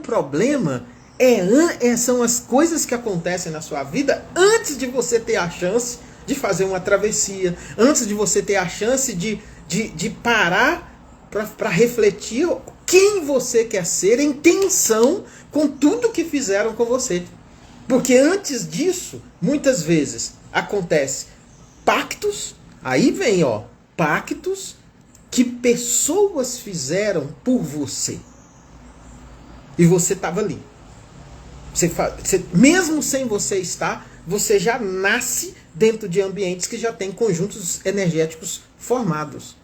problema são as coisas que acontecem na sua vida antes de você ter a chance de fazer uma travessia, antes de você ter a chance de parar para refletir quem você quer ser em tensão com tudo que fizeram com você. Porque antes disso, muitas vezes, acontece pactos, aí vem, pactos que pessoas fizeram por você. E você estava ali. Mesmo sem você estar, você já nasce dentro de ambientes que já tem conjuntos energéticos formados.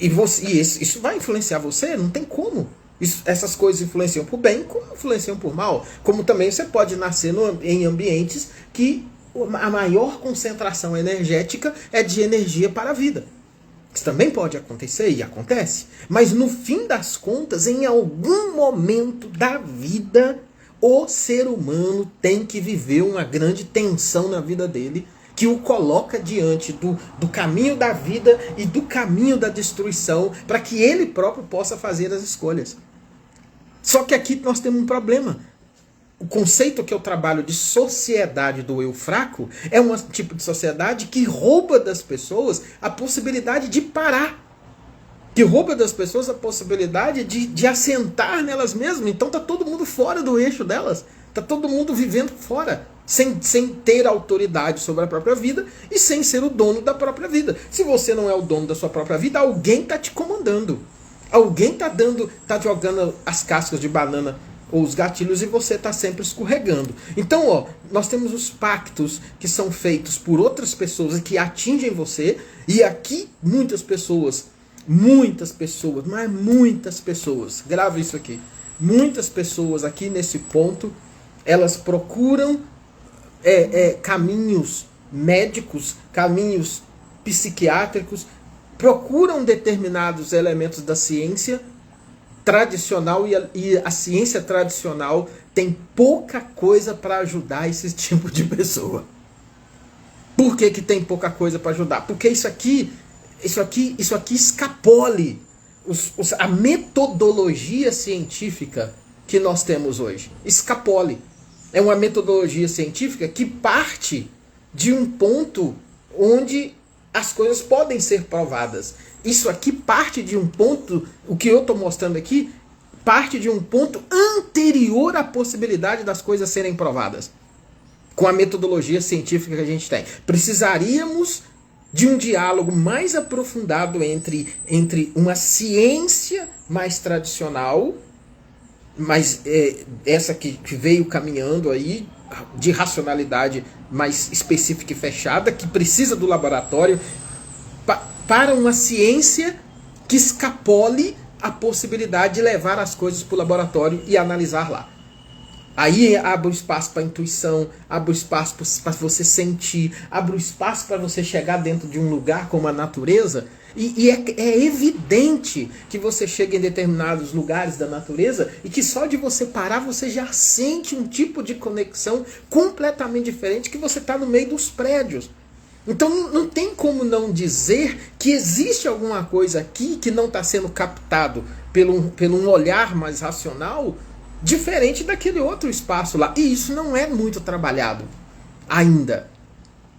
Isso vai influenciar você? Não tem como. Essas coisas influenciam por bem, como influenciam por mal. Como também você pode nascer em ambientes que a maior concentração energética é de energia para a vida. Isso também pode acontecer e acontece. Mas no fim das contas, em algum momento da vida, o ser humano tem que viver uma grande tensão na vida dele, que o coloca diante do caminho da vida e do caminho da destruição, para que ele próprio possa fazer as escolhas. Só que aqui nós temos um problema. O conceito que eu trabalho de sociedade do eu fraco é um tipo de sociedade que rouba das pessoas a possibilidade de parar. Que rouba das pessoas a possibilidade de assentar nelas mesmas. Então está todo mundo fora do eixo delas. Está todo mundo vivendo fora. Sem ter autoridade sobre a própria vida e sem ser o dono da própria vida. Se você não é o dono da sua própria vida, alguém está te comandando. Alguém está jogando as cascas de banana ou os gatilhos e você está sempre escorregando. Então, nós temos os pactos que são feitos por outras pessoas e que atingem você. E aqui muitas pessoas, grava isso aqui. Muitas pessoas aqui nesse ponto, elas procuram caminhos médicos, caminhos psiquiátricos, procuram determinados elementos da ciência tradicional e a ciência tradicional tem pouca coisa para ajudar esse tipo de pessoa. Por que tem pouca coisa para ajudar? Porque isso aqui escapole a metodologia científica que nós temos hoje. Escapole. É uma metodologia científica que parte de um ponto onde as coisas podem ser provadas. Isso aqui parte de um ponto, o que eu estou mostrando aqui, parte de um ponto anterior à possibilidade das coisas serem provadas. Com a metodologia científica que a gente tem. Precisaríamos de um diálogo mais aprofundado entre uma ciência mais tradicional, mas essa que veio caminhando aí, de racionalidade mais específica e fechada, que precisa do laboratório, para uma ciência que escapole a possibilidade de levar as coisas para o laboratório e analisar lá. Aí abre o espaço para a intuição, abre o espaço para você sentir, abre o espaço para você chegar dentro de um lugar como a natureza. E é evidente que você chega em determinados lugares da natureza e que só de você parar você já sente um tipo de conexão completamente diferente, que você está no meio dos prédios. Então não tem como não dizer que existe alguma coisa aqui que não está sendo captado pelo um olhar mais racional, diferente daquele outro espaço lá. E isso não é muito trabalhado ainda.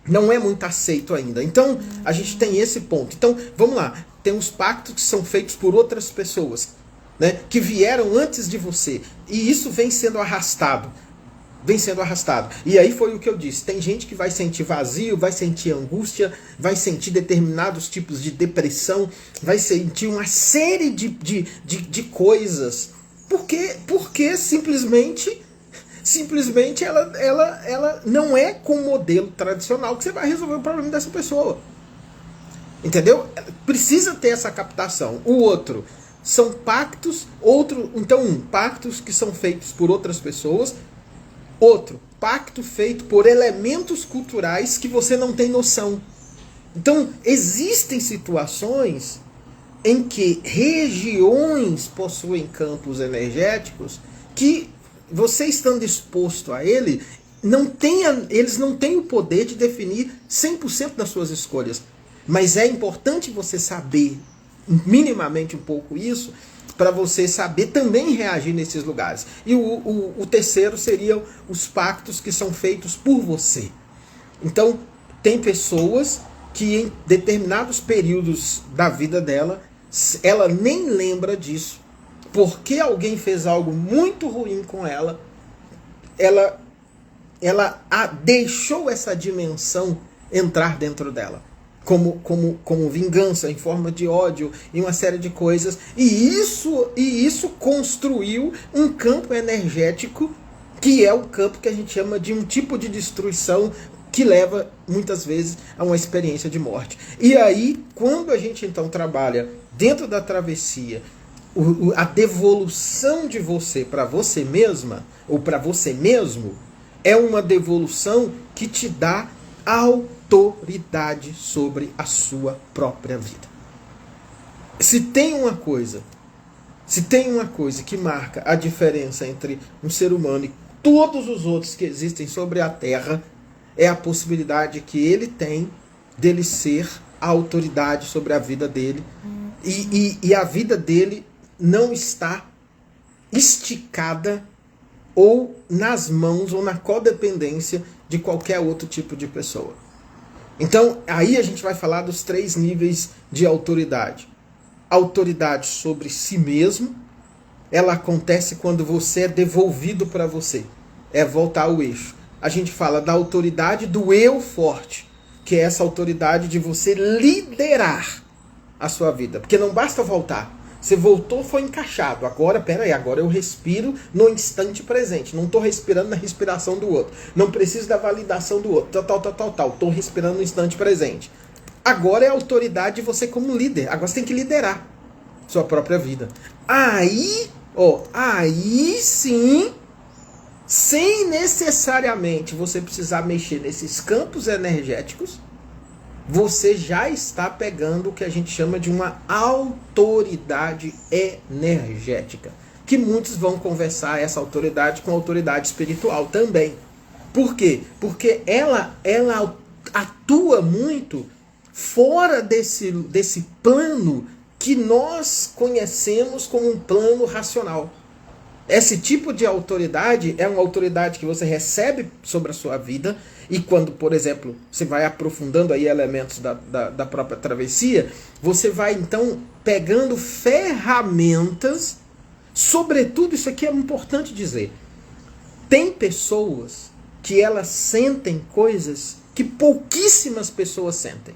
Não é muito aceito ainda. Então, a gente tem esse ponto. Então, vamos lá. Tem os pactos que são feitos por outras pessoas, né, que vieram antes de você. E isso vem sendo arrastado. E aí foi o que eu disse. Tem gente que vai sentir vazio, vai sentir angústia, vai sentir determinados tipos de depressão, vai sentir uma série de coisas. Porque simplesmente ela não é com o modelo tradicional que você vai resolver o problema dessa pessoa. Entendeu? Precisa ter essa captação. O outro são pactos, pactos que são feitos por outras pessoas. Outro, pacto feito por elementos culturais que você não tem noção. Então, existem situações em que regiões possuem campos energéticos que você estando exposto a ele, eles não têm o poder de definir 100% das suas escolhas. Mas é importante você saber minimamente um pouco isso, para você saber também reagir nesses lugares. E o terceiro seriam os pactos que são feitos por você. Então, tem pessoas que em determinados períodos da vida dela, ela nem lembra disso, porque alguém fez algo muito ruim com ela, ela deixou essa dimensão entrar dentro dela. Como vingança, em forma de ódio, e uma série de coisas. E isso construiu um campo energético, que é o campo que a gente chama de um tipo de destruição, que leva, muitas vezes, a uma experiência de morte. E aí, quando a gente então trabalha dentro da travessia, a devolução de você para você mesma, ou para você mesmo, é uma devolução que te dá autoridade sobre a sua própria vida. Se tem uma coisa que marca a diferença entre um ser humano e todos os outros que existem sobre a Terra, é a possibilidade que ele tem dele ser a autoridade sobre a vida dele. E a vida dele não está esticada ou nas mãos ou na codependência de qualquer outro tipo de pessoa. Então, aí a gente vai falar dos 3 níveis de autoridade. Autoridade sobre si mesmo, ela acontece quando você é devolvido para você. É voltar ao eixo. A gente fala da autoridade do eu forte, que é essa autoridade de você liderar a sua vida. Porque não basta voltar. Você voltou, foi encaixado. Agora, agora eu respiro no instante presente. Não estou respirando na respiração do outro. Não preciso da validação do outro. Tal. Estou respirando no instante presente. Agora é a autoridade de você como líder. Agora você tem que liderar sua própria vida. Aí sim, sem necessariamente você precisar mexer nesses campos energéticos, você já está pegando o que a gente chama de uma autoridade energética. Que muitos vão conversar essa autoridade com a autoridade espiritual também. Por quê? Porque ela atua muito fora desse plano que nós conhecemos como um plano racional. Esse tipo de autoridade é uma autoridade que você recebe sobre a sua vida, e quando, por exemplo, você vai aprofundando aí elementos da própria travessia, você vai então pegando ferramentas. Sobretudo, isso aqui é importante dizer, tem pessoas que elas sentem coisas que pouquíssimas pessoas sentem.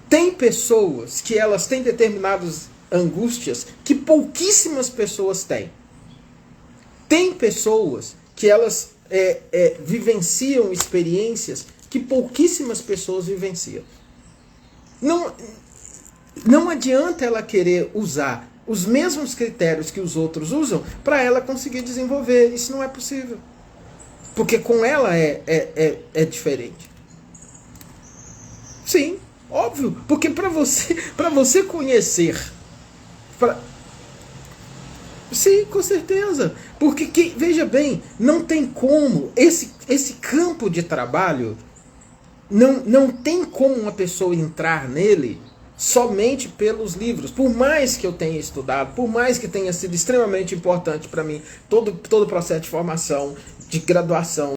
Tem pessoas que elas têm determinadas angústias que pouquíssimas pessoas têm. Tem pessoas que elas vivenciam experiências que pouquíssimas pessoas vivenciam. Não adianta ela querer usar os mesmos critérios que os outros usam para ela conseguir desenvolver. Isso não é possível. Porque com ela é diferente. Sim, óbvio. Porque para você conhecer... Sim, com certeza. Porque, veja bem, não tem como, esse campo de trabalho, não tem como uma pessoa entrar nele somente pelos livros. Por mais que eu tenha estudado, por mais que tenha sido extremamente importante para mim, todo o processo de formação, de graduação,